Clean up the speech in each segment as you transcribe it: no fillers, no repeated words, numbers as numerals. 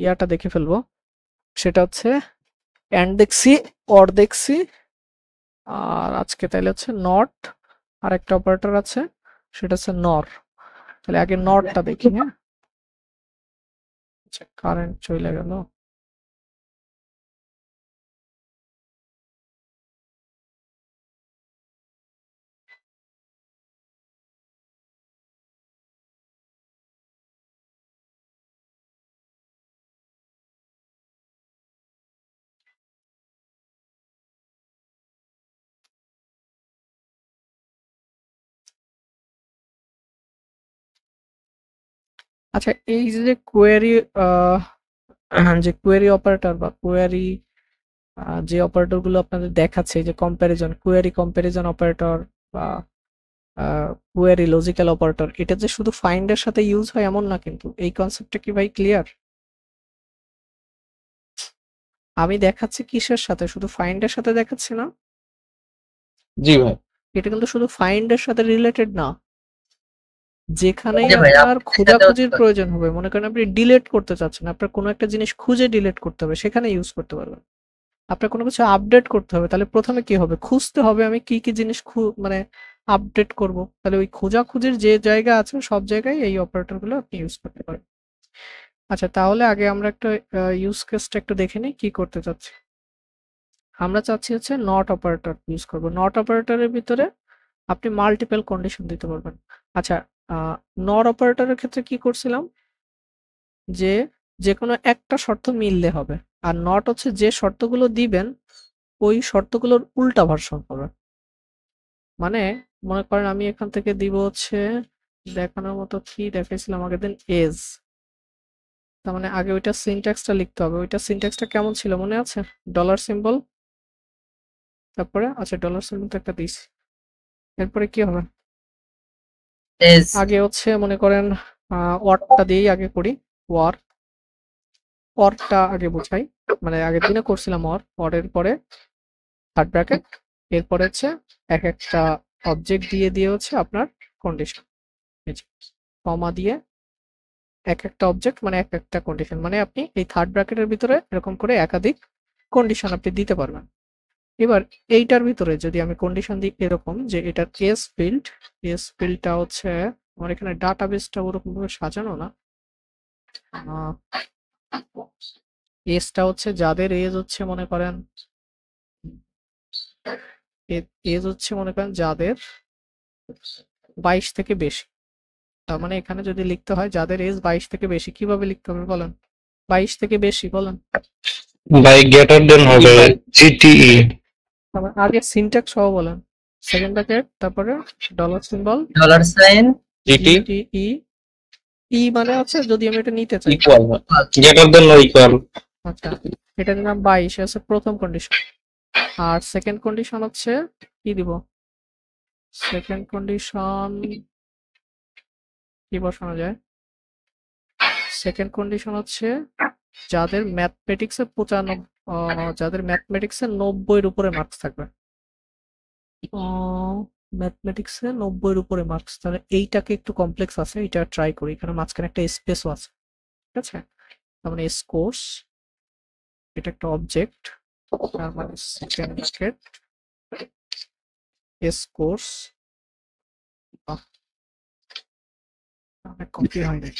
ইয়াটা দেখে ফেলবো, সেটা হচ্ছে অ্যান্ড দেখছি, অর দেখছি, আর আজকে তাইলে হচ্ছে নট, আর একটা অপারেটর আছে সেটা হচ্ছে নর। তাহলে আগে নটটা দেখি। হ্যাঁ, আচ্ছা কারেন্ট চলে গেল। আচ্ছা এই যে কোয়েরি, যে কোয়েরি অপারেটর বা কোয়েরি, যে অপারেটর গুলো আপনাদের দেখাচ্ছে, এই যে কম্প্যারিজন, কোয়েরি কম্প্যারিজন অপারেটর বা কোয়েরি লজিক্যাল অপারেটর, এটা যে শুধু ফাইন্ড এর সাথে ইউজ হয় এমন না কিন্তু। এই কনসেপ্টটা কি ভাই ক্লিয়ার? আমি দেখাচ্ছি কিসের সাথে, শুধু ফাইন্ড এর সাথে দেখাচ্ছি না। জি ভাই। এটা কিন্তু শুধু ফাইন্ড এর সাথে রিলেটেড না, যেখানেই জি ভাই, আপনার আপনার সাথেও খোঁজাখুঁজির তো। প্রয়োজন হবে, মনে করেন আপনি ডিলিট করতে চাচ্ছেন, আপনার কোনো একটা জিনিস খুঁজে ডিলিট করতে হবে, সেখানে ইউজ করতে পারবেন। আপনার কোনো কিছু আপডেট করতে হবে, তাহলে প্রথমে কি হবে, খুঁজতে হবে আমি কি কি জিনিস মানে আপডেট করব, তাহলে ওই খোঁজাখুঁজির যে জায়গা আছে সব জায়গায় এই অপারেটর গুলো আপনি ইউজ করতে পারেন। আচ্ছা তাহলে আগে আমরা একটা ইউজ কেসটা একটু দেখে নিই কি করতে চাচ্ছি। আমরা চাচ্ছি হচ্ছে নট অপারেটর ইউজ করব। নট অপারেটরের ভিতরে আপনি মাল্টিপল কন্ডিশন দিতে পারবেন। আচ্ছা, নর অপারেটরের ক্ষেত্রে কি করছিলাম, যে যেকোনো একটা শর্ত মিললে হবে, আর নট হচ্ছে যে শর্তগুলো দিবেন ওই শর্তগুলোর উল্টা ভার্সন হবে। মানে মনে করেন আমি এখান থেকে দিব হচ্ছে, দেখানোর মতো কি দেখাইছিলাম আগের দিন, এজ। তার মানে আগে ওইটা সিনট্যাক্সটা লিখতে হবে। ওইটা সিনট্যাক্সটা কেমন ছিল মনে আছে? ডলার সিম্বল, তারপরে আচ্ছা ডলার সিম্বল তো একটা দিছি, এরপরে কি হবে, এজ। আগে হচ্ছে মনে করেন ওয়ার্ডটা দিয়েই আগে করি। ওয়ার, অরটা আগে বোঝাই, মানে আগের দিনে করছিলাম অর, অরের পরে থার্ড ব্র্যাকেট, এরপরে হচ্ছে এক একটা অবজেক্ট দিয়ে দিয়ে হচ্ছে আপনার কন্ডিশন, কমা দিয়ে এক একটা অবজেক্ট মানে এক একটা কন্ডিশন, মানে আপনি এই থার্ড ব্র্যাকেটের ভিতরে এরকম করে একাধিক কন্ডিশন আপনি দিতে পারবেন। এবার এইটার ভিতরে যদি আমি কন্ডিশন দিই এরকম যে এটার এস ফিল্ড, এস ফিল্ডটা হচ্ছে আমার এখানে ডাটাবেসটা ওরকম ভাবে সাজানো না, এজটা হচ্ছে যাদের এজ হচ্ছে মনে করেন, এজ হচ্ছে মনে করেন যাদের 22 থেকে বেশি। তার মানে এখানে যদি লিখতে হয় যাদের এজ 22 থেকে বেশি, কিভাবে লিখতে হবে বলেন? 22 থেকে বেশি বলেন। ভাই গ্রেটার দেন হবে জিটিই। তারপর আগে সিনট্যাক্স সহ বলেন, সেকেন্ড ব্র্যাকেট তারপরে dollar symbol, dollar sign GT GTE, E মানে হচ্ছে যদি আমি এটা নিতে চাই, ইকুয়াল, গ্রেটার দেন ইকুয়াল। আচ্ছা এটা দিলাম 22, হচ্ছে প্রথম কন্ডিশন। আর সেকেন্ড কন্ডিশন হচ্ছে কি দিব, সেকেন্ড কন্ডিশন কি বসানো যায়, সেকেন্ড কন্ডিশন হচ্ছে যাদের ম্যাথমেটিক্সে 95, যাদের ম্যাথমেটিক্সে 90-এর উপরে মার্কস থাকবে, ম্যাথমেটিক্সে 90-এর উপরে মার্কস, তাহলে এইটাকে একটু কমপ্লেক্স আছে, এটা ট্রাই করি, এখানে মাঝখানে একটা স্পেসও আছে, ঠিক আছে। তার মানে এস কোর্স, এটা একটা অবজেক্ট, তার মানে second bracket S course, copy হয়নি,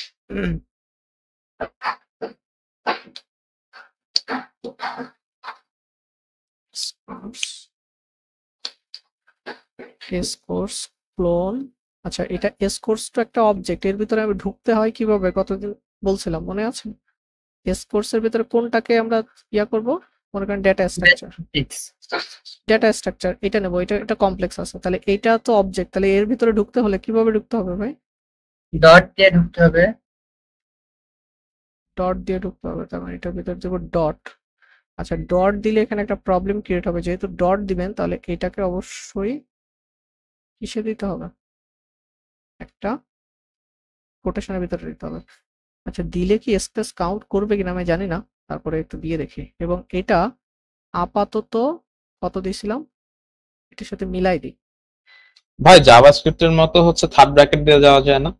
এস কোর্স ক্লোন। আচ্ছা এটা এস কোর্স তো একটা অবজেক্ট, এর ভিতরে আমি ঢুকতে হয় কিভাবে, কতদিন বলছিলাম মনে আছে? এস কোর্স এর ভিতরে কোনটাকে আমরা ইয়া করব, মনে করেন ডেটা স্ট্রাকচার, ডেটা স্ট্রাকচার এটা নেব, এটা কমপ্লেক্স আছে, তাহলে এইটা তো অবজেক্ট, তাহলে এর ভিতরে ঢুকতে হলে কিভাবে ঢুকতে হবে ভাই? ডট দিয়ে ঢুকতে হবে। ডট দিয়ে ঢুকতে হবে, তার মানে এটার ভিতরে দেবো ডট। আচ্ছা ডট দিলে এখানে একটা প্রবলেম ক্রিয়েট হবে, যেহেতু ডট দিবেন তাহলে এটাকে অবশ্যই কিসে দিতে হবে, একটা কোটেশনের ভিতরে দিতে হবে। আচ্ছা দিলে কি স্পেস কাউন্ট করবে কিনা আমি জানি না, তারপরে একটু দিয়ে দেখি। এবং এটা আপাতত কত দিয়েছিলাম, এটার সাথে মিলাই দিই। ভাই জাভাস্ক্রিপ্টের মতো হচ্ছে থার্ড ব্র্যাকেট দিয়ে যাওয়া যায় না?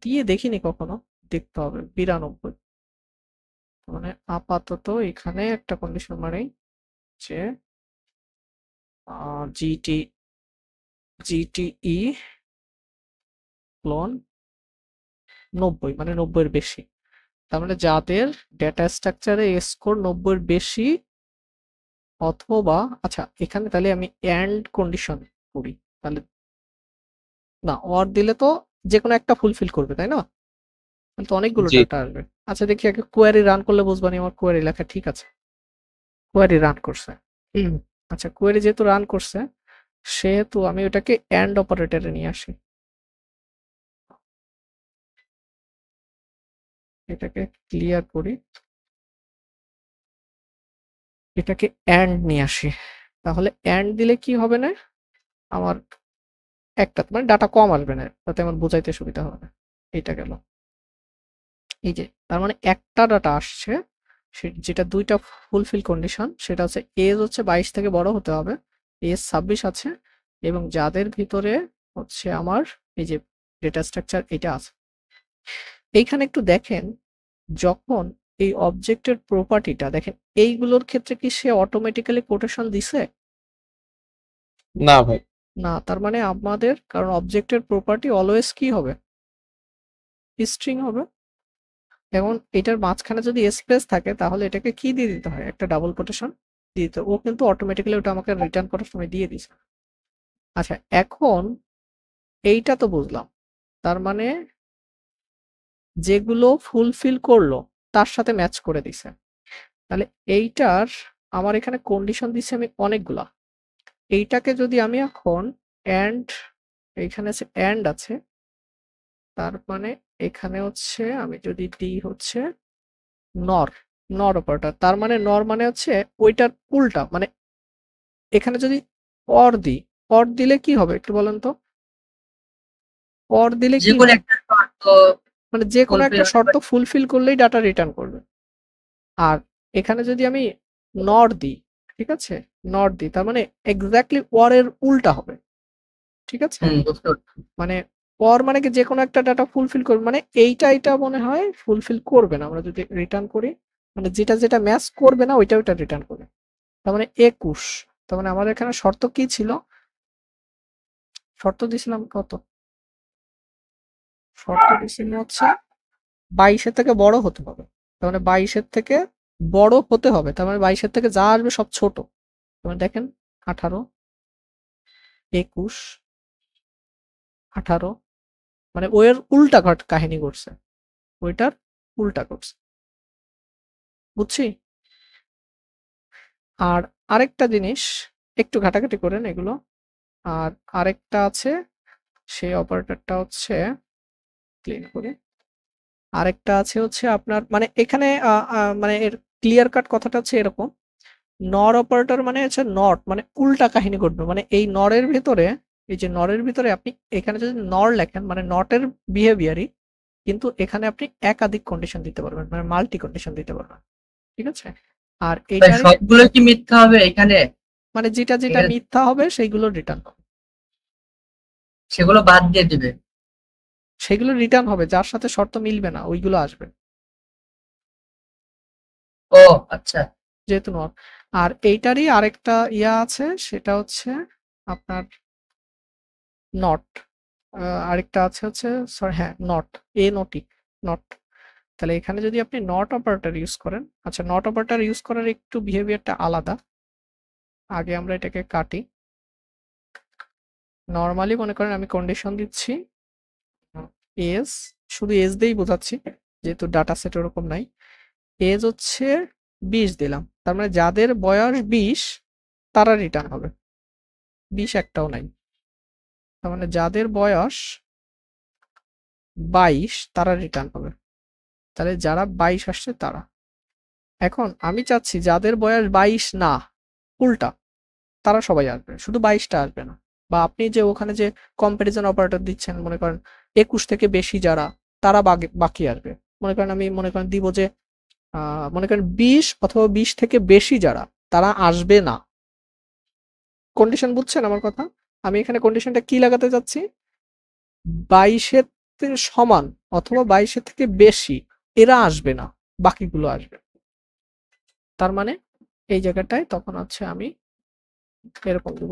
দিয়ে দেখিনি কখনো, দেখতে হবে। 92 মানে আপাতত এখানে একটা কন্ডিশন মানেই যে জিটিই ক্লোন 90 মানে 90 এর বেশি। তার মানে যাদের ডেটা স্ট্রাকচারে স্কোর 90 এর বেশি অথবা আচ্ছা এখানে তাহলে আমি এন্ড কন্ডিশন করি, তাহলে না অর দিলে তো যে কোনো একটা ফুলফিল করবে তাই না, তাহলে তো অনেকগুলো জি ডাটা আসবে। আচ্ছা দেখি আগে কোয়েরি রান করলে বুঝবানি আমার কোয়েরি লেখা ঠিক আছে। কোয়েরি রান করছে, আচ্ছা কোয়েরি যেহেতু রান করছে সেহেতু আমি ওটাকে এন্ড অপারেটরে নিয়ে আসি। এটাকে ক্লিয়ার করি, এটাকে এন্ড নিয়ে আসি। তাহলে এন্ড দিলে কি হবে না, আমার একটা মানে ডাটা কম আসবে না, তাতে আমার বোঝাইতে সুবিধা হবে না। এইটা গেল, এই যে তার মানে একটা ডাটা আসছে যেটা দুইটা ফুলফিল কন্ডিশন, সেটা হচ্ছে এজ হচ্ছে 22 থেকে বড় হতে হবে, এজ 26 আছে, এবং যাদের ভিতরে হচ্ছে আমার এই যে ডেটা স্ট্রাকচার এটা আছে। এইখানে একটু দেখেন, যখন এই অবজেক্টের প্রপার্টিটা দেখেন এইগুলোর ক্ষেত্রে কি সে অটোমেটিক্যালি কোটেশন দিছে? না ভাই, না, তার মানে আমাদের কারণ অবজেক্টের প্রপার্টি অলওয়েজ কি হবে, স্ট্রিং হবে। এখন এটার মাঝখানে যদি স্পেস থাকে তাহলে এটাকে কি দিয়ে দিতে হয়, একটা ডাবল কোটেশন দিয়ে দিতে, ও কিন্তু অটোমেটিক্যালি ওটা আমাকে রিটার্ন করার সময় দিয়ে দিছে। আচ্ছা এখন এইটা তো বুঝলাম, তার মানে যেগুলো ফুলফিল করলো তার সাথে ম্যাচ করে দিছে। তাহলে এইটার আমার এখানে কন্ডিশন দিছি আমি অনেকগুলা, এইটাকে যদি আমি এখন এন্ড, এইখানে আছে এন্ড আছে, তার মানে এখানে হচ্ছে আমি যদি দিই হচ্ছে নর, নর অপারেটর, তার মানে নর মানে হচ্ছে ওইটার উল্টা, মানে এখানে যদি অর দিই, অর দিলে কি হবে একটু বলেন তো, অর দিলে যে কি কোনো হয়, একটা শর্ত মানে যে কোনো fulfill একটা হতে শর্ত পারে। ফুলফিল করলেই ডাটা রিটার্ন করবে। আর এখানে যদি আমি নর দিই, ঠিক আছে, নর দিই তার মানে এক্স্যাক্টলি অর এর উল্টা হবে, ঠিক আছে। বুঝতে পারছি। মানে অর মানে কি যে কোনো একটা ডাটা ফুলফিল করবে, মানে এইটা মনে হয় ফুলফিল করবে না, আমরা যদি রিটার্ন করি মানে যেটা যেটা ম্যাচ করবে না ওইটা ওইটা রিটার্ন করবে। তার মানে 21, তার মানে আমাদের এখানে শর্ত কি ছিল, শর্ত দিছিলাম কত, শর্ত দিছিলাম হচ্ছে 22-এর থেকে বড় হতে হবে, তার মানে 22-এর থেকে বড় হতে হবে, তার মানে 22-এর থেকে যা আসবে সব ছোট। তার মানে দেখেন 18, 21, 18, মানে ওর উল্টা কাহিনী করছে, ওইটার উল্টা করছে, বুঝছি। আর আরেকটা জিনিস একটু ঘাটাঘাটি করেন এগুলো, আর আরেকটা আছে সেই অপারেটরটা হচ্ছে ক্লিন করে, আরেকটা আছে হচ্ছে আপনার মানে এখানে মানে এর ক্লিয়ার কাট কথাটা হচ্ছে এরকম, নর অপারেটর মানে হচ্ছে নট মানে উল্টা কাহিনী ঘটবে, মানে এই নরের ভিতরে, এই যে নরের ভিতরে আপনি এখানে যদি নর লেখেন মানে নটের বিহেভিয়ারই, কিন্তু এখানে আপনি একাধিক কন্ডিশন দিতে পারবেন, মানে মাল্টি কন্ডিশন দিতে পারবেন, ঠিক আছে। আর ভাই এইটারই সবগুলো কি মিথ্যা হবে এখানে? মানে যেটা যেটা এখানে মিথ্যা হবে সেইগুলো রিটার্ন হবে, সেগুলো বাদ দিয়ে দিবে। সেগুলো রিটার্ন হবে, যার সাথে শর্ত মিলবে না ওইগুলো আসবে, ও আচ্ছা। যেহেতু নট। আর এইটারই আরেকটা ইয়া আছে, সেটা হচ্ছে আপনার নট, আরেকটা আছে হচ্ছে সরি হ্যাঁ নট, এ নটি, নট। তাহলে এখানে যদি আপনি নট অপারেটর ইউজ করেন, আচ্ছা নট অপারেটর ইউজ করার একটু বিহেভিয়ারটা আলাদা, আগে আমরা এটাকে কাটি। নর্মালি মনে করেন আমি কন্ডিশন দিচ্ছি এজ, শুধু এজ দিয়েই বোঝাচ্ছি যেহেতু ডাটা সেট ওরকম নাই, এজ হচ্ছে 20 দিলাম, তার মানে যাদের বয়স 20 তারা রিটার্ন হবে, 20 একটাও নাই, তার মানে যাদের বয়স 22 তারা রিটার্ন হবে, তাহলে যারা 22 আসছে তারা। এখন আমি চাচ্ছি যাদের বয়স 22 না, উল্টা তারা সবাই আসবে, শুধু 22টা আসবে না, বা আপনি যে ওখানে যে কম্পারিজন অপারেটর দিচ্ছেন মনে করেন 21 থেকে বেশি যারা, তারা বাকি আসবে। মনে করেন আমি মনে করেন দিব যে মনে করেন 20 অথবা 20 থেকে বেশি যারা, তারা আসবে না। কন্ডিশন বুঝছেন আমার কথা, আমি এখানে কন্ডিশনটা কি লাগাতে চাচ্ছি, 22-এর সমান অথবা 22-এর থেকে বেশি এরা আসবে না, বাকিগুলো আসবে। তার মানে এই জায়গাটায় তখন হচ্ছে আমি এরকম দেব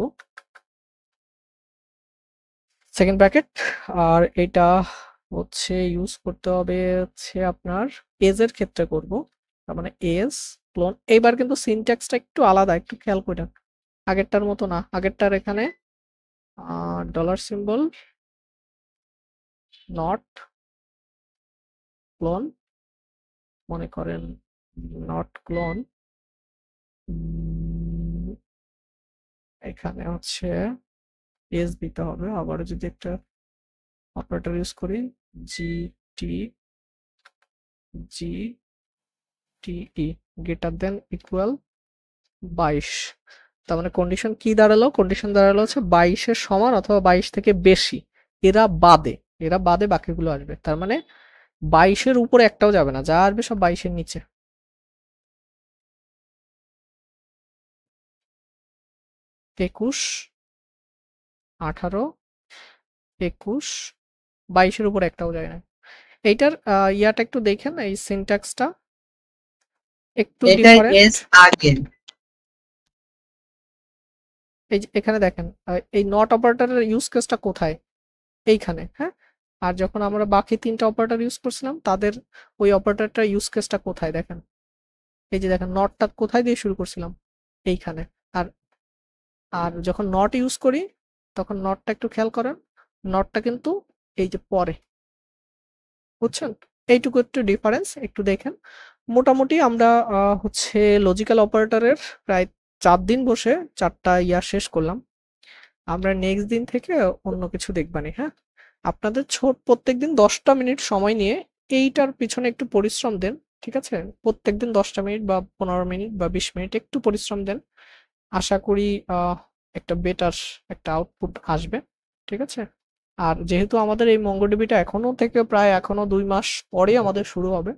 সেকেন্ড ব্র্যাকেট। আর এটা হচ্ছে ইউজ করতে হবে হচ্ছে আপনার এজ এর ক্ষেত্রে করব, তার মানে এজ ক্লোন। এইবার কিন্তু সিনট্যাক্সটা একটু আলাদা, একটু খেয়াল করে আগেরটার মতো না। আগেরটার এখানে ডলার সিম্বল নট ক্লোন, মনে করেন নট ক্লোন, এখানে হচ্ছে এজ দিতে হবে। আবার যদি একটা অপারেটর ইউজ করি GTE গ্রেটার দেন ইকুয়াল 22, তার মানে কন্ডিশন কি দাঁড়ালো? কন্ডিশন দাঁড়ালো হচ্ছে 22-এর সমান অথবা 22 থেকে বেশি, এরা বাদে বাকিগুলো আসবে। তার মানে 22-এর উপরে একটাও যাবে না, যা আসবে সব 22-এর নিচে। একুশ, 18, 21, 22-এর উপর একটাও যায় না। এইটার ইয়াটা একটু দেখেন, এই সিনট্যাক্সটা একটু এটা ডিফারেন্ট। এস আগে এই যে এখানে দেখেন এই নট অপারেটরের ইউজ কেসটা কোথায়? এইখানে, হ্যাঁ। আর যখন আমরা বাকি 3টা অপারেটর ইউজ করছিলাম তাদের ওই অপারেটরটার ইউজ কেসটা কোথায় দেখেন? এই যে দেখেন নটটা কোথায় দিয়ে শুরু করছিলাম? এইখানে। আর আর যখন নট ইউজ করি তখন নটটা একটু খেয়াল করেন, নটটা কিন্তু এই যে পরে, বুঝছেন? এইটুকু একটু ডিফারেন্স একটু দেখেন। মোটামুটি আমরা হচ্ছে লজিক্যাল অপারেটরের প্রায় 4 দিন বসে 4টা ইয়া শেষ করলাম। আমরা নেক্সট দিন থেকে অন্য কিছু দেখবানি, হ্যাঁ। আপনাদের প্রত্যেকদিন 10টা মিনিট সময় নিয়ে এইটার পিছনে একটু পরিশ্রম দেন, ঠিক আছে? প্রত্যেকদিন 10টা মিনিট বা 15 মিনিট বা 20 মিনিট একটু পরিশ্রম দেন। আশা করি একটা বেটার একটা আউটপুট আসবে, ঠিক আছে? আর যেহেতু আমাদের এই মঙ্গোডিবিটা এখনো 2 মাস পরে আমাদের শুরু হবে,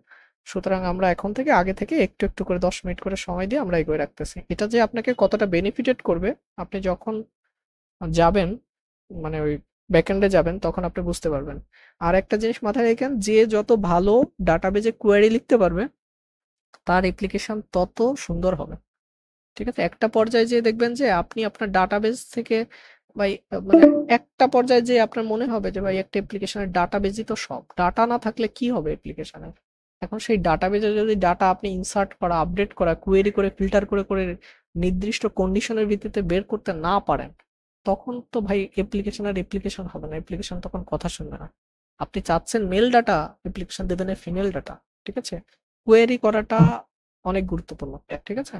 সুতরাং আমরা এখন থেকে আগে থেকে একটু একটু করে 10 মিনিট করে সময় দিয়ে আমরা এগিয়ে রাখতেছি। এটা যে আপনাকে কতটা বেনিফিটেড করবে আপনি যখন যাবেন, মানে ওই ব্যাকএন্ডে যাবেন, তখন আপনি বুঝতে পারবেন। আর একটা জিনিস মাথায় রাখেন, যে যত ভালো ডাটাবেজে কোয়েরি লিখতে পারবে তার অ্যাপ্লিকেশন তত সুন্দর হবে, ঠিক আছে? একটা পর্যায়ে যেয়ে দেখবেন যে আপনি আপনার ডাটাবেজ থেকে ভাই মানে একটা পর্যায়ে যেয়ে আপনার মনে হবে যে ভাই একটা অ্যাপ্লিকেশনের ডাটাবেজই তো সব। ডাটা না থাকলে কি হবে অ্যাপ্লিকেশনের? এখন সেই ডাটাবেজে যদি ডাটা আপনি ইনসার্ট করা, আপডেট করা, কোয়েরি করে ফিল্টার করে করে নির্দিষ্ট কন্ডিশনের ভিত্তিতে বের করতে না পারেন, তখন তো ভাই অ্যাপ্লিকেশন হবে না, অ্যাপ্লিকেশন তখন কথা শুনবে না। আপনি চাচ্ছেন মেল ডাটা, অ্যাপ্লিকেশন দেবেন ফিমেল ডাটা, ঠিক আছে? কোয়েরি করাটা অনেক গুরুত্বপূর্ণ, ঠিক আছে?